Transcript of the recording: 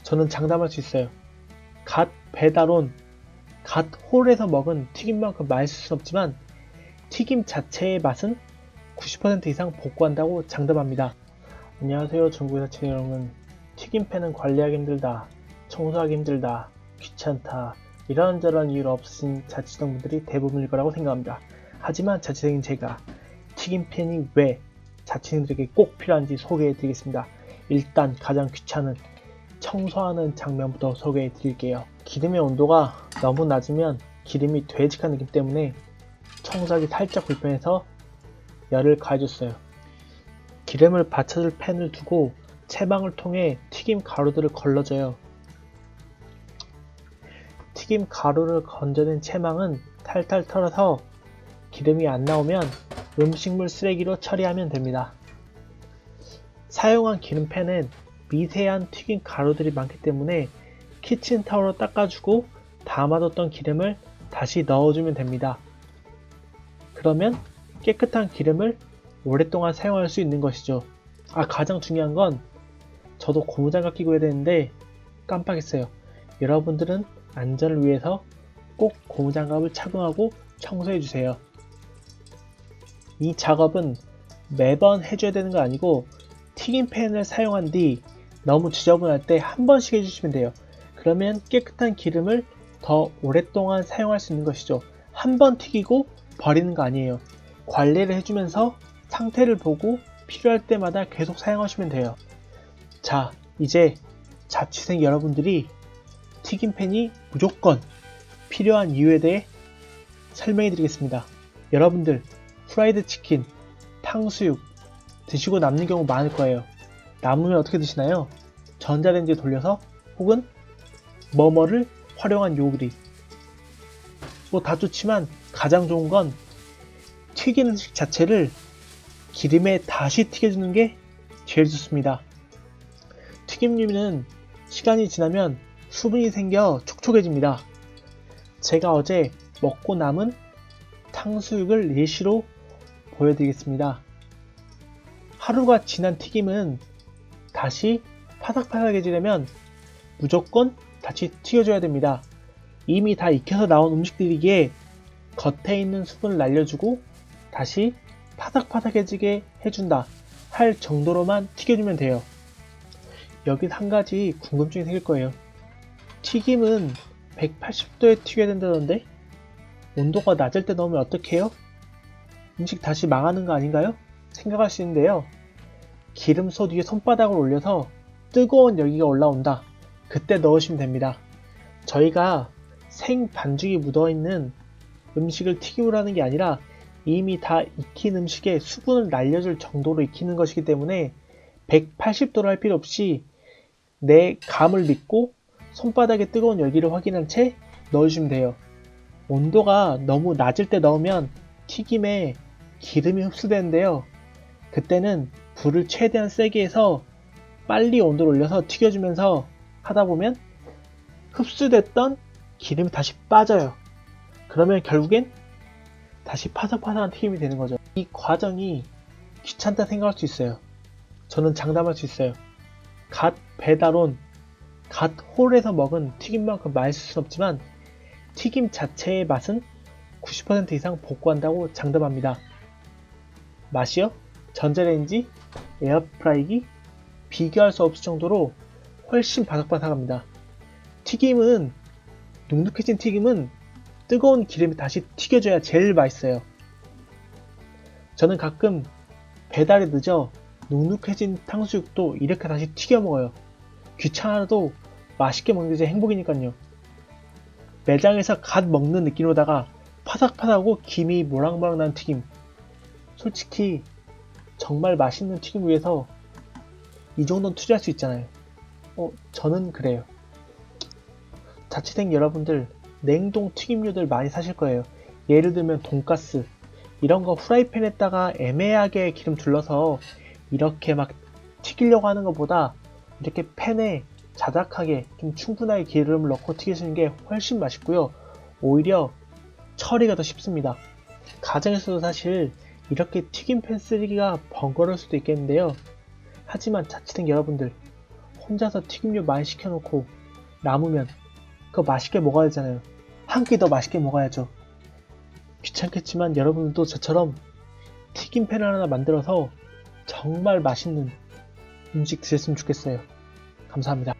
저는 장담할 수 있어요. 갓 배달 온, 갓 홀에서 먹은 튀김만큼 맛있을 순 없지만 튀김 자체의 맛은 90% 이상 복구한다고 장담합니다. 안녕하세요, 중국에서 지내는 여러분. 튀김팬은 관리하기 힘들다, 청소하기 힘들다, 귀찮다, 이런저런 이유로 없으신 자취생분들이 대부분일 거라고 생각합니다. 하지만 자취생인 제가 튀김팬이 왜 자취생들에게 꼭 필요한지 소개해 드리겠습니다. 일단 가장 귀찮은 청소하는 장면부터 소개해 드릴게요. 기름의 온도가 너무 낮으면 기름이 되직한 느낌 때문에 청소하기 살짝 불편해서 열을 가해줬어요. 기름을 받쳐줄 팬을 두고 채망을 통해 튀김 가루들을 걸러줘요. 튀김 가루를 건져낸 채망은 탈탈 털어서 기름이 안 나오면 음식물 쓰레기로 처리하면 됩니다. 사용한 기름팬은 미세한 튀김 가루들이 많기 때문에 키친타올로 닦아주고 담아뒀던 기름을 다시 넣어주면 됩니다. 그러면 깨끗한 기름을 오랫동안 사용할 수 있는 것이죠. 가장 중요한 건 저도 고무장갑 끼고 해야 되는데 깜빡했어요. 여러분들은 안전을 위해서 꼭 고무장갑을 착용하고 청소해주세요. 이 작업은 매번 해줘야 되는 거 아니고 튀김팬을 사용한 뒤 너무 지저분할 때 한 번씩 해주시면 돼요. 그러면 깨끗한 기름을 더 오랫동안 사용할 수 있는 것이죠. 한 번 튀기고 버리는 거 아니에요. 관리를 해주면서 상태를 보고 필요할 때마다 계속 사용하시면 돼요. 자, 이제 자취생 여러분들이 튀김팬이 무조건 필요한 이유에 대해 설명해 드리겠습니다. 여러분들 프라이드 치킨, 탕수육 드시고 남는 경우 많을 거예요. 남으면 어떻게 드시나요? 전자레인지에 돌려서 혹은 뭐뭐를 활용한 요리. 뭐 다 좋지만 가장 좋은 건 튀기는 음식 자체를 기름에 다시 튀겨주는 게 제일 좋습니다. 튀김류는 시간이 지나면 수분이 생겨 촉촉해집니다. 제가 어제 먹고 남은 탕수육을 예시로 보여드리겠습니다. 하루가 지난 튀김은 다시 파삭파삭해지려면 무조건 다시 튀겨줘야 됩니다. 이미 다 익혀서 나온 음식들이기에 겉에 있는 수분을 날려주고 다시 파삭파삭해지게 해준다 할 정도로만 튀겨주면 돼요. 여기서 한 가지 궁금증이 생길 거예요. 튀김은 180도에 튀겨야 된다던데 온도가 낮을 때 넣으면 어떡해요? 음식 다시 망하는 거 아닌가요? 생각할 수 있는데요. 기름솥 위에 손바닥을 올려서 뜨거운 열기가 올라온다. 그때 넣으시면 됩니다. 저희가 생 반죽이 묻어있는 음식을 튀김으로 하는 게 아니라 이미 다 익힌 음식에 수분을 날려줄 정도로 익히는 것이기 때문에 180도로 할 필요 없이 내 감을 믿고 손바닥에 뜨거운 열기를 확인한 채 넣어주시면 돼요. 온도가 너무 낮을 때 넣으면 튀김에 기름이 흡수되는데요. 그때는 불을 최대한 세게 해서 빨리 온도를 올려서 튀겨주면서 하다 보면 흡수됐던 기름이 다시 빠져요. 그러면 결국엔 다시 파삭파삭한 튀김이 되는 거죠. 이 과정이 귀찮다 생각할 수 있어요. 저는 장담할 수 있어요. 갓 배달 온, 갓 홀에서 먹은 튀김만큼 맛있을 순 없지만 튀김 자체의 맛은 90% 이상 복구한다고 장담합니다. 맛이요? 전자레인지, 에어프라이기 비교할 수 없을 정도로 훨씬 바삭바삭합니다. 눅눅해진 튀김은 뜨거운 기름에 다시 튀겨줘야 제일 맛있어요. 저는 가끔 배달이 늦어 눅눅해진 탕수육도 이렇게 다시 튀겨 먹어요. 귀찮아도 맛있게 먹는 게 제 행복이니까요. 매장에서 갓 먹는 느낌으로다가 파삭파삭하고 김이 모락모락 나는 튀김. 솔직히 정말 맛있는 튀김 위해서 이 정도는 투자할 수 있잖아요. 저는 그래요. 자취생 여러분들 냉동 튀김류들 많이 사실 거예요. 예를 들면 돈가스 이런 거 후라이팬에다가 애매하게 기름 둘러서 이렇게 막 튀기려고 하는 것보다 이렇게 팬에 자작하게 좀 충분하게 기름을 넣고 튀기시는 게 훨씬 맛있고요. 오히려 처리가 더 쉽습니다. 가정에서도 사실 이렇게 튀김팬 쓰기가 번거로울 수도 있겠는데요. 하지만 자취생 여러분들 혼자서 튀김류 많이 시켜놓고 남으면 그거 맛있게 먹어야 되잖아요. 한 끼 더 맛있게 먹어야죠. 귀찮겠지만 여러분들도 저처럼 튀김팬을 하나 만들어서 정말 맛있는 음식 드셨으면 좋겠어요. 감사합니다.